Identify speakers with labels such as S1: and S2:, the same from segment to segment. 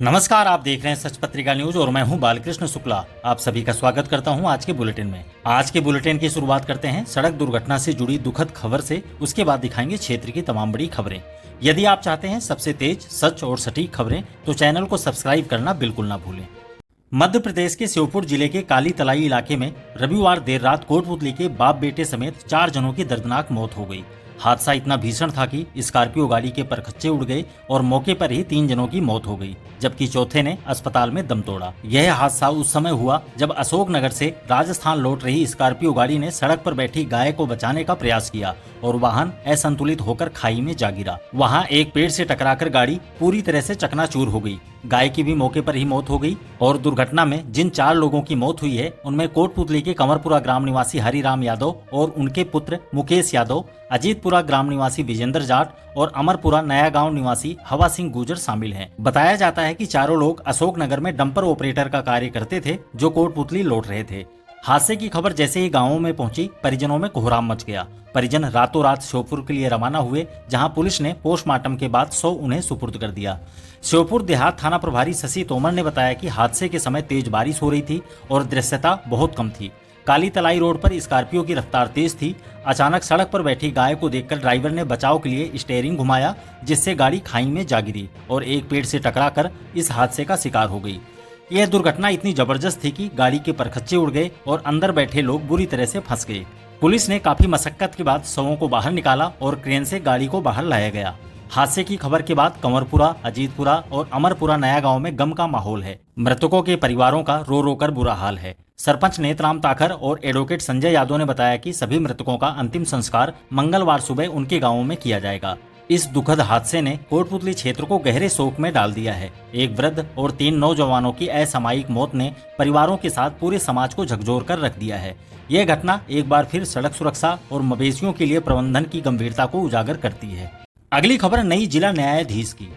S1: नमस्कार, आप देख रहे हैं सच पत्रिका न्यूज और मैं हूं बालकृष्ण शुक्ला। आप सभी का स्वागत करता हूं आज के बुलेटिन में। आज के बुलेटिन की शुरुआत करते हैं सड़क दुर्घटना से जुड़ी दुखद खबर से। उसके बाद दिखाएंगे क्षेत्र की तमाम बड़ी खबरें। यदि आप चाहते हैं सबसे तेज, सच और सटीक खबरें तो चैनल को सब्सक्राइब करना बिल्कुल ना भूलें। मध्य प्रदेश के श्योपुर जिले के काली तलाई इलाके में रविवार देर रात कोटपुतली के बाप बेटे समेत 4 जनों की दर्दनाक मौत हो गई। हादसा इतना भीषण था कि स्कॉर्पियो गाड़ी के परखच्चे उड़ गए और मौके पर ही 3 जनों की मौत हो गई, जबकि चौथे ने अस्पताल में दम तोड़ा। यह हादसा उस समय हुआ जब अशोकनगर से राजस्थान लौट रही स्कॉर्पियो गाड़ी ने सड़क पर बैठी गाय को बचाने का प्रयास किया और वाहन असंतुलित होकर खाई में जा गिरा। वहां एक पेड़ से टकराकर गाड़ी पूरी तरह से चकनाचूर हो गई। गाय की भी मौके पर ही मौत हो गई और दुर्घटना में जिन 4 लोगों की मौत हुई है उनमें कोटपुतली के कंवरपुरा ग्राम निवासी हरिराम यादव और उनके पुत्र मुकेश यादव, अजीतपुरा ग्राम निवासी विजेंद्र जाट और अमरपुरा नया गांव निवासी हवा सिंह गुर्जर शामिल हैं। बताया जाता है कि चारों लोग अशोकनगर में डंपर ऑपरेटर का कार्य करते थे जो कोटपुतली लौट रहे थे। हादसे की खबर जैसे ही गांवों में पहुंची, परिजनों में कोहराम मच गया। परिजन रातों रात श्योपुर के लिए रवाना हुए, जहां पुलिस ने पोस्टमार्टम के बाद उन्हें सुपुर्द कर दिया। श्योपुर देहात थाना प्रभारी शशि तोमर ने बताया कि हादसे के समय तेज बारिश हो रही थी और दृश्यता बहुत कम थी। काली तलाई रोड पर स्कॉर्पियो की रफ्तार तेज थी। अचानक सड़क पर बैठी गाय को देखकर ड्राइवर ने बचाव के लिए स्टीयरिंग घुमाया, जिससे गाड़ी खाई में जा गिरी और एक पेड़ से टकराकर इस हादसे का शिकार हो गई। यह दुर्घटना इतनी जबरदस्त थी कि गाड़ी के परखच्चे उड़ गए और अंदर बैठे लोग बुरी तरह से फंस गए। पुलिस ने काफी मशक्कत के बाद शवों को बाहर निकाला और क्रेन से गाड़ी को बाहर लाया गया। हादसे की खबर के बाद कंवरपुरा, अजीतपुरा और अमरपुरा नया गांव में गम का माहौल है। मृतकों के परिवारों का रो रो कर बुरा हाल है। सरपंच नेतराम ताखर और एडवोकेट संजय यादव ने बताया कि सभी मृतकों का अंतिम संस्कार मंगलवार सुबह उनके गांवों में किया जाएगा। इस दुखद हादसे ने कोटपुतली क्षेत्र को गहरे शोक में डाल दिया है। एक वृद्ध और 3 नौजवानों की असामयिक मौत ने परिवारों के साथ पूरे समाज को झकझोर कर रख दिया है। यह घटना एक बार फिर सड़क सुरक्षा और मवेशियों के लिए प्रबंधन की गंभीरता को उजागर करती है। अगली खबर नई जिला न्यायाधीश की।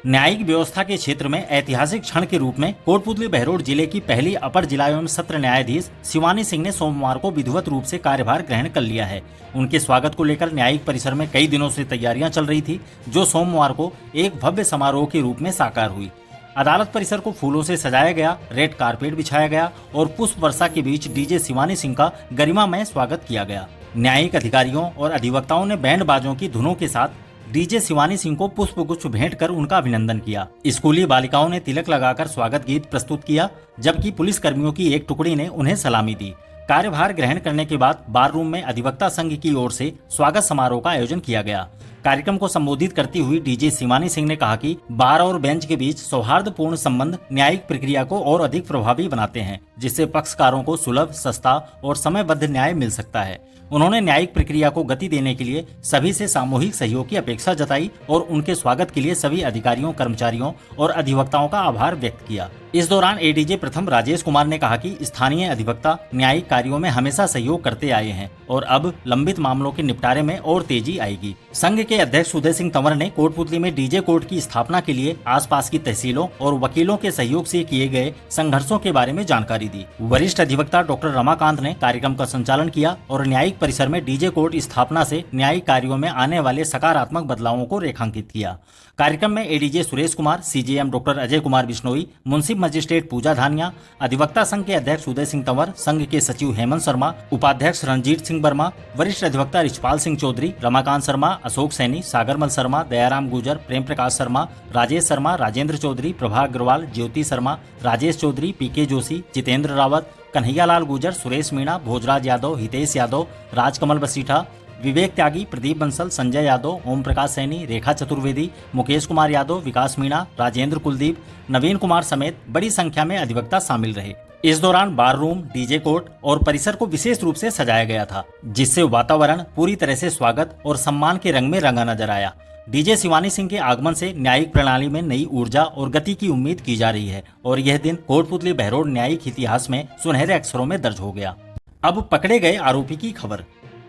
S1: न्यायिक व्यवस्था के क्षेत्र में ऐतिहासिक क्षण के रूप में कोटपुतली बहरोड जिले की पहली अपर जिला एवं सत्र न्यायाधीश शिवानी सिंह ने सोमवार को विधिवत रूप से कार्यभार ग्रहण कर लिया है। उनके स्वागत को लेकर न्यायिक परिसर में कई दिनों से तैयारियां चल रही थी, जो सोमवार को एक भव्य समारोह के रूप में साकार हुई। अदालत परिसर को फूलों से सजाया गया, रेड कारपेट बिछाया गया और पुष्प वर्षा के बीच डीजे शिवानी सिंह का गरिमामय स्वागत किया गया। न्यायिक अधिकारियों और अधिवक्ताओं ने बैंड बाजों की धुनों के साथ डीजे शिवानी सिंह को पुष्प गुच्छ भेंट कर उनका अभिनंदन किया। स्कूली बालिकाओं ने तिलक लगाकर स्वागत गीत प्रस्तुत किया, जबकि पुलिस कर्मियों की एक टुकड़ी ने उन्हें सलामी दी। कार्यभार ग्रहण करने के बाद बार रूम में अधिवक्ता संघ की ओर से स्वागत समारोह का आयोजन किया गया। कार्यक्रम को संबोधित करती हुई डीजे शिवानी सिंह ने कहा कि बार और बेंच के बीच सौहार्दपूर्ण संबंध न्यायिक प्रक्रिया को और अधिक प्रभावी बनाते हैं, जिससे पक्षकारों को सुलभ, सस्ता और समयबद्ध न्याय मिल सकता है। उन्होंने न्यायिक प्रक्रिया को गति देने के लिए सभी से सामूहिक सहयोग की अपेक्षा जताई और उनके स्वागत के लिए सभी अधिकारियों, कर्मचारियों और अधिवक्ताओं का आभार व्यक्त किया। इस दौरान एडीजे प्रथम राजेश कुमार ने कहा कि स्थानीय अधिवक्ता न्यायिक कार्यों में हमेशा सहयोग करते आए हैं और अब लंबित मामलों के निपटारे में और तेजी आएगी। संघ के अध्यक्ष उदय सिंह तंवर ने कोटपुतली में डीजे कोर्ट की स्थापना के लिए आसपास की तहसीलों और वकीलों के सहयोग से किए गए संघर्षों के बारे में जानकारी दी। वरिष्ठ अधिवक्ता डॉक्टर रमाकांत ने कार्यक्रम का संचालन किया और न्यायिक परिसर में डीजे कोर्ट स्थापना से न्यायिक कार्यों में आने वाले सकारात्मक बदलावों को रेखांकित किया। कार्यक्रम में ADJ Suresh Kumar, CJM doctor Ajay Kumar Bishnoi, मुंसिफ मजिस्ट्रेट पूजा धानिया, अधिवक्ता संघ के अध्यक्ष उदय सिंह तंवर, संघ के सचिव हेमंत शर्मा, उपाध्यक्ष रणजीत सिंह वर्मा, वरिष्ठ अधिवक्ता रिचपाल सिंह चौधरी, रमाकांत शर्मा, अशोक सैनी, सागरमल शर्मा, दयाराम गुर्जर, प्रेम प्रकाश शर्मा, राजेश शर्मा, राजेंद्र चौधरी, प्रभा अग्रवाल, ज्योति शर्मा, राजेश चौधरी, पीके जोशी, जितेंद्र रावत, कन्हैयालाल गुर्जर, सुरेश मीणा, भोजराज यादव, हितेश यादव, राजकमल बसीठा, विवेक त्यागी, प्रदीप बंसल, संजय यादव, ओम प्रकाश सैनी, रेखा चतुर्वेदी, मुकेश कुमार यादव, विकास मीणा, राजेंद्र कुलदीप, नवीन कुमार समेत बड़ी संख्या में अधिवक्ता शामिल रहे। इस दौरान बार रूम, डीजे कोर्ट और परिसर को विशेष रूप से सजाया गया था, जिससे वातावरण पूरी तरह से स्वागत और सम्मान के रंग में रंगा नजर आया। डीजे शिवानी सिंह के आगमन से न्यायिक प्रणाली में नई ऊर्जा और गति की उम्मीद की जा रही है और यह दिन कोटपुतली बहरोड न्यायिक इतिहास में सुनहरे अक्षरों में दर्ज हो गया। अब पकड़े गए आरोपी की खबर।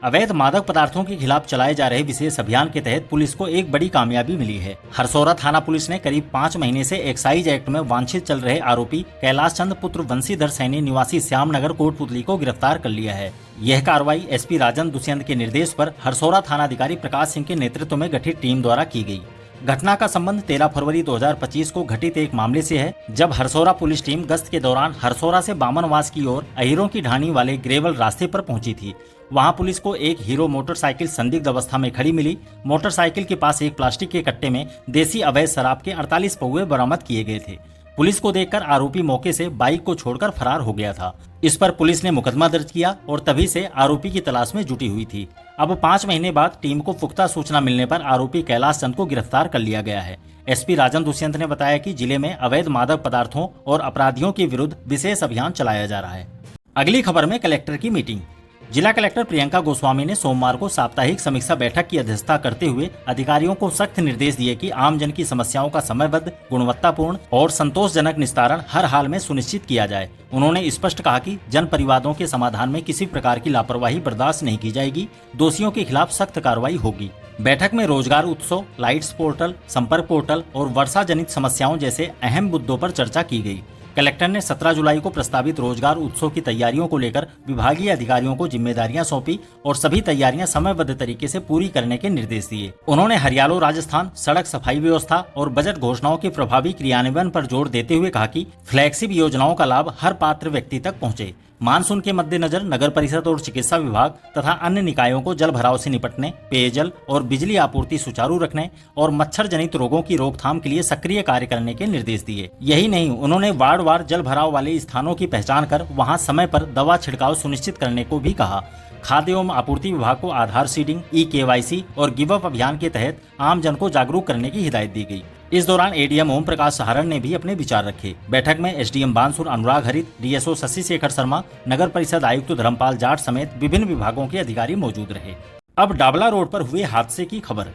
S1: अवैध मादक पदार्थों के खिलाफ चलाए जा रहे विशेष अभियान के तहत पुलिस को एक बड़ी कामयाबी मिली है। हरसौरा थाना पुलिस ने करीब 5 महीने से एक्साइज एक्ट में वांछित चल रहे आरोपी कैलाश चंद पुत्र वंशीधर सैनी निवासी श्यामनगर कोटपुतली को गिरफ्तार कर लिया है। यह कार्रवाई एसपी राजन दुष्यंत के निर्देश पर हरसौरा थानाधिकारी प्रकाश सिंह के नेतृत्व में गठित टीम द्वारा की गई। घटना का संबंध 13 फरवरी 2025 को घटित एक मामले से है, जब हरसौरा पुलिस टीम गश्त के दौरान हरसौरा से बामनवास की ओर अहिरों की ढाणी वाले ग्रेवल रास्ते पर पहुंची थी। वहां पुलिस को एक हीरो मोटरसाइकिल संदिग्ध अवस्था में खड़ी मिली। मोटरसाइकिल के पास एक प्लास्टिक के कट्टे में देसी अवैध शराब के 48 पौवे बरामद किए गए थे। पुलिस को देखकर आरोपी मौके से बाइक को छोड़कर फरार हो गया था। इस पर पुलिस ने मुकदमा दर्ज किया और तभी से आरोपी की तलाश में जुटी हुई थी। अब 5 महीने बाद टीम को पुख्ता सूचना मिलने पर आरोपी कैलाश चंद को गिरफ्तार कर लिया गया है। एसपी राजन दुष्यंत ने बताया कि जिले में अवैध मादक पदार्थों और अपराधियों के विरुद्ध विशेष अभियान चलाया जा रहा है। अगली खबर में कलेक्टर की मीटिंग। जिला कलेक्टर प्रियंका गोस्वामी ने सोमवार को साप्ताहिक समीक्षा बैठक की अध्यक्षता करते हुए अधिकारियों को सख्त निर्देश दिए कि आमजन की समस्याओं का समयबद्ध, गुणवत्तापूर्ण और संतोषजनक निस्तारण हर हाल में सुनिश्चित किया जाए। उन्होंने स्पष्ट कहा कि जन परिवादों के समाधान में किसी प्रकार की लापरवाही बर्दाश्त नहीं की जाएगी। दोषियों के खिलाफ सख्त कार्रवाई होगी। बैठक में रोजगार उत्सव, लाइट्स पोर्टल, संपर्क पोर्टल और वर्षा जनित समस्याओं जैसे अहम मुद्दों पर चर्चा की गई। कलेक्टर ने 17 जुलाई को प्रस्तावित रोजगार उत्सव की तैयारियों को लेकर विभागीय अधिकारियों को जिम्मेदारियां सौंपी और सभी तैयारियां समयबद्ध तरीके से पूरी करने के निर्देश दिए। उन्होंने हरियालो राजस्थान, सड़क सफाई व्यवस्था और बजट घोषणाओं के प्रभावी क्रियान्वयन पर जोर देते हुए कहा कि फ्लैगशिप योजनाओं का लाभ हर पात्र व्यक्ति तक पहुंचे। मानसून के मद्देनजर नगर परिषद और चिकित्सा विभाग तथा अन्य निकायों को जल भराव से निपटने, पेयजल और बिजली आपूर्ति सुचारू रखने और मच्छर जनित रोगों की रोकथाम के लिए सक्रिय कार्य करने के निर्देश दिए। यही नहीं, उन्होंने वार्डवार जल भराव वाले स्थानों की पहचान कर वहां समय पर दवा छिड़काव सुनिश्चित करने को भी कहा। खाद्य एवं आपूर्ति विभाग को आधार सीडिंग, ई-केवाईसी और गिव अप अभियान के तहत आम जन को जागरूक करने की हिदायत दी गई। इस दौरान एडीएम ओम प्रकाश सहारण ने भी अपने विचार रखे। बैठक में एसडीएम बानसूर अनुराग हरित, डीएसओ शशि शेखर शर्मा, नगर परिषद आयुक्त धर्मपाल जाट समेत विभिन्न विभागों के अधिकारी मौजूद रहे। अब डाबला रोड पर हुए हादसे की खबर।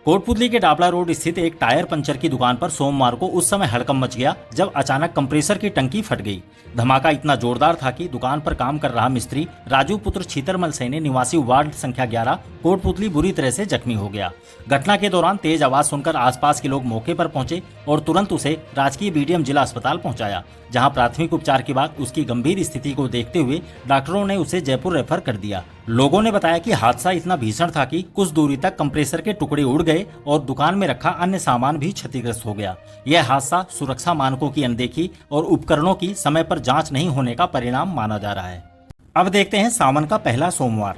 S1: कोटपुतली के डाबला रोड स्थित एक टायर पंचर की दुकान पर सोमवार को उस समय हड़कंप मच गया जब अचानक कंप्रेसर की टंकी फट गई। धमाका इतना जोरदार था कि दुकान पर काम कर रहा मिस्त्री राजू पुत्र छीतरमल सैनी निवासी वार्ड संख्या 11 कोटपुतली बुरी तरह से जख्मी हो गया। घटना के दौरान तेज आवाज सुनकर आसपास के लोग मौके पर पहुंचे और तुरंत उसे राजकीय बीडीएम जिला अस्पताल पहुंचाया, जहां प्राथमिक उपचार के बाद उसकी गंभीर स्थिति को देखते हुए डॉक्टरों ने उसे जयपुर रेफर कर दिया। लोगों ने बताया कि हादसा इतना भीषण था कि कुछ दूरी तक कंप्रेसर के टुकड़े उड़ गए और दुकान में रखा अन्य सामान भी क्षतिग्रस्त हो गया। यह हादसा सुरक्षा मानकों की अनदेखी और उपकरणों की समय पर जांच नहीं होने का परिणाम माना जा रहा है। अब देखते हैं सावन का पहला सोमवार।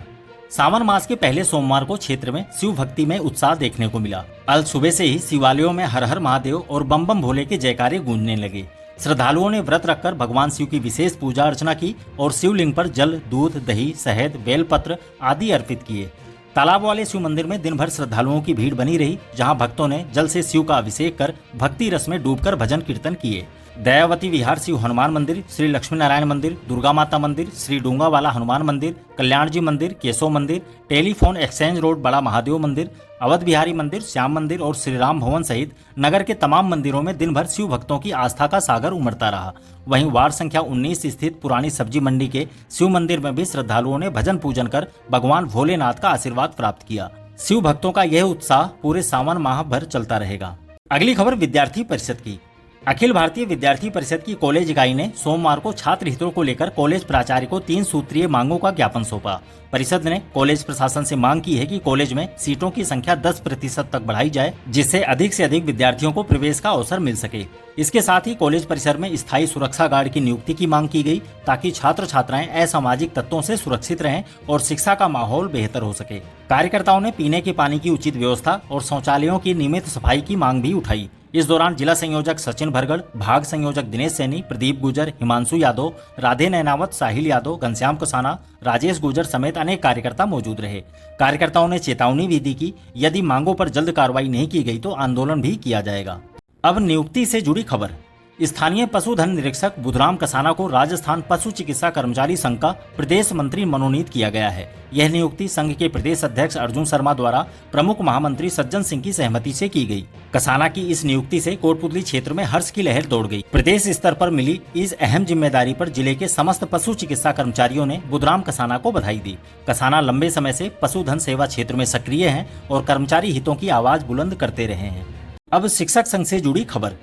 S1: सावन मास के पहले सोमवार को क्षेत्र में शिव भक्ति में उत्साह देखने को मिला। अल सुबह से ही शिवालयों में हर हर महादेव और बम बम भोले के जयकारे गूंजने लगे। श्रद्धालुओं ने व्रत रखकर भगवान शिव की विशेष पूजा अर्चना की और शिवलिंग पर जल, दूध, दही, शहद, बेलपत्र आदि अर्पित किए। तालाब वाले शिव मंदिर में दिन भर श्रद्धालुओं की भीड़ बनी रही, जहां भक्तों ने जल से शिव का अभिषेक कर भक्ति रस में डूबकर भजन कीर्तन किए। दयावती विहार शिव हनुमान मंदिर, श्री लक्ष्मी नारायण मंदिर, दुर्गा माता मंदिर, श्री डूंगावाला हनुमान मंदिर, कल्याण जी मंदिर, केशव मंदिर, टेलीफोन एक्सचेंज रोड बड़ा महादेव मंदिर, अवध बिहारी मंदिर, श्याम मंदिर और श्री राम भवन सहित नगर के तमाम मंदिरों में दिन भर शिव भक्तों की आस्था का सागर उमड़ता रहा। वहीं वार्ड संख्या 19 स्थित पुरानी सब्जी मंडी के शिव मंदिर में भी श्रद्धालुओं ने भजन पूजन कर भगवान भोलेनाथ का आशीर्वाद प्राप्त किया। शिव भक्तों का यह उत्साह पूरे सावन माह भर चलता रहेगा। अगली खबर विद्यार्थी परिषद की। अखिल भारतीय विद्यार्थी परिषद की कॉलेज इकाई ने सोमवार को छात्र हितों को लेकर कॉलेज प्राचार्य को 3 सूत्रीय मांगों का ज्ञापन सौंपा। परिषद ने कॉलेज प्रशासन से मांग की है कि कॉलेज में सीटों की संख्या 10% तक बढ़ाई जाए, जिससे अधिक से अधिक विद्यार्थियों को प्रवेश का अवसर मिल सके। इसके साथ ही कॉलेज परिसर में स्थायी सुरक्षा गार्ड की नियुक्ति की मांग की गई, ताकि छात्र छात्राएं असामाजिक तत्वों से सुरक्षित रहें और शिक्षा का माहौल बेहतर हो सके। कार्यकर्ताओं ने पीने के पानी की उचित व्यवस्था और शौचालयों की नियमित सफाई की मांग भी उठाई। इस दौरान जिला संयोजक सचिन भरगड़, भाग संयोजक दिनेश सैनी, प्रदीप गुजर, हिमांशु यादव, राधे नैनावत, साहिल यादव, घनश्याम कसाना, राजेश गुजर समेत अनेक कार्यकर्ता मौजूद रहे। कार्यकर्ताओं ने चेतावनी भी दी कि यदि मांगों पर जल्द कार्रवाई नहीं की गई तो आंदोलन भी किया जाएगा। अब नियुक्ति से जुड़ी खबर। स्थानीय पशुधन निरीक्षक बुधराम कसाना को राजस्थान पशु चिकित्सा कर्मचारी संघ का प्रदेश मंत्री मनोनीत किया गया है। यह नियुक्ति संघ के प्रदेश अध्यक्ष अर्जुन शर्मा द्वारा प्रमुख महामंत्री सज्जन सिंह की सहमति से की गई। कसाना की इस नियुक्ति से कोटपुतली क्षेत्र में हर्ष की लहर दौड़ गई। प्रदेश स्तर पर मिली इस अहम जिम्मेदारी पर जिले के समस्त पशु चिकित्सा कर्मचारियों ने बुधराम कसाना को बधाई दी। कसाना लंबे समय से पशुधन सेवा क्षेत्र में सक्रिय हैं और कर्मचारी हितों की आवाज बुलंद करते रहे हैं। अब शिक्षक संघ से जुड़ी खबर।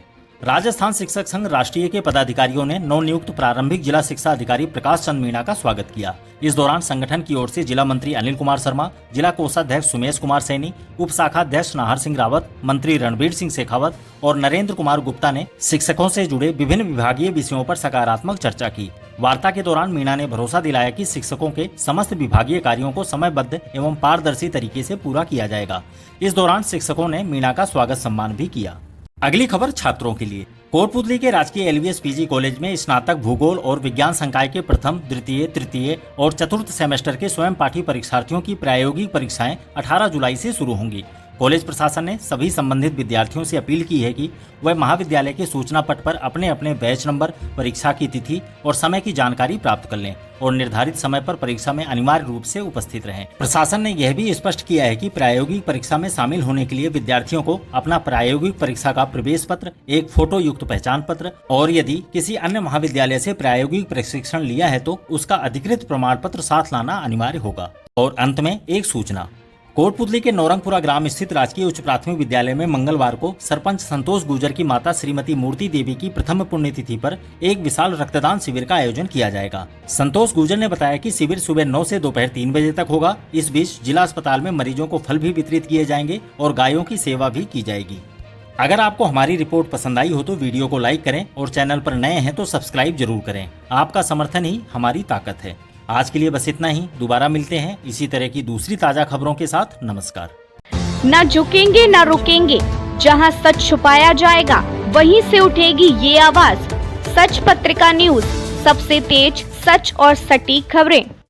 S1: राजस्थान शिक्षक संघ राष्ट्रीय के पदाधिकारियों ने नवनियुक्त प्रारंभिक जिला शिक्षा अधिकारी प्रकाश चंद मीणा का स्वागत किया। इस दौरान संगठन की ओर से जिला मंत्री अनिल कुमार शर्मा, जिला कोषाध्यक्ष सुमेश कुमार सैनी, उप शाखाध्यक्ष नाहर सिंह रावत, मंत्री रणबीर सिंह शेखावत और नरेंद्र कुमार गुप्ता ने शिक्षकों से जुड़े विभिन्न विभागीय विषयों पर सकारात्मक चर्चा की। वार्ता के दौरान मीणा ने भरोसा दिलाया कि शिक्षकों के समस्त विभागीय कार्यों को समयबद्ध एवं पारदर्शी तरीके से पूरा किया जाएगा। इस दौरान शिक्षकों ने मीणा का स्वागत सम्मान भी किया। अगली खबर छात्रों के लिए। कोटपुतली के राजकीय LVS PG कॉलेज में स्नातक भूगोल और विज्ञान संकाय के प्रथम, द्वितीय, तृतीय और चतुर्थ सेमेस्टर के स्वयं पाठी परीक्षार्थियों की प्रायोगिक परीक्षाएं 18 जुलाई से शुरू होंगी। कॉलेज प्रशासन ने सभी संबंधित विद्यार्थियों से अपील की है कि वह महाविद्यालय के सूचना पट पर अपने अपने बैच नंबर, परीक्षा की तिथि और समय की जानकारी प्राप्त कर लें और निर्धारित समय पर परीक्षा में अनिवार्य रूप से उपस्थित रहें। प्रशासन ने यह भी स्पष्ट किया है कि प्रायोगिक परीक्षा में शामिल होने के लिए विद्यार्थियों को अपना प्रायोगिक परीक्षा का प्रवेश पत्र, एक फोटो युक्त पहचान पत्र और यदि किसी अन्य महाविद्यालय से प्रायोगिक प्रशिक्षण लिया है तो उसका अधिकृत प्रमाण पत्र साथ लाना अनिवार्य होगा। और अंत में एक सूचना। कोटपुतली के नौरंगपुरा ग्राम स्थित राजकीय उच्च प्राथमिक विद्यालय में मंगलवार को सरपंच संतोष गुर्जर की माता श्रीमती मूर्ति देवी की प्रथम पुण्यतिथि पर एक विशाल रक्तदान शिविर का आयोजन किया जाएगा। संतोष गुर्जर ने बताया कि शिविर सुबह 9 से दोपहर 3 बजे तक होगा। इस बीच जिला अस्पताल में मरीजों को फल भी वितरित किए जाएंगे और गायों की सेवा भी की जाएगी। अगर आपको हमारी रिपोर्ट पसंद आई हो तो वीडियो को लाइक करें और चैनल पर नए हैं तो सब्सक्राइब जरूर करें। आपका समर्थन ही हमारी ताकत है। आज के लिए बस इतना ही। दोबारा मिलते हैं इसी तरह की दूसरी ताजा खबरों के साथ। नमस्कार।
S2: ना झुकेंगे ना रुकेंगे, जहां सच छुपाया जाएगा वहीं से उठेगी ये आवाज। सच पत्रिका न्यूज, सबसे तेज, सच और सटीक खबरें।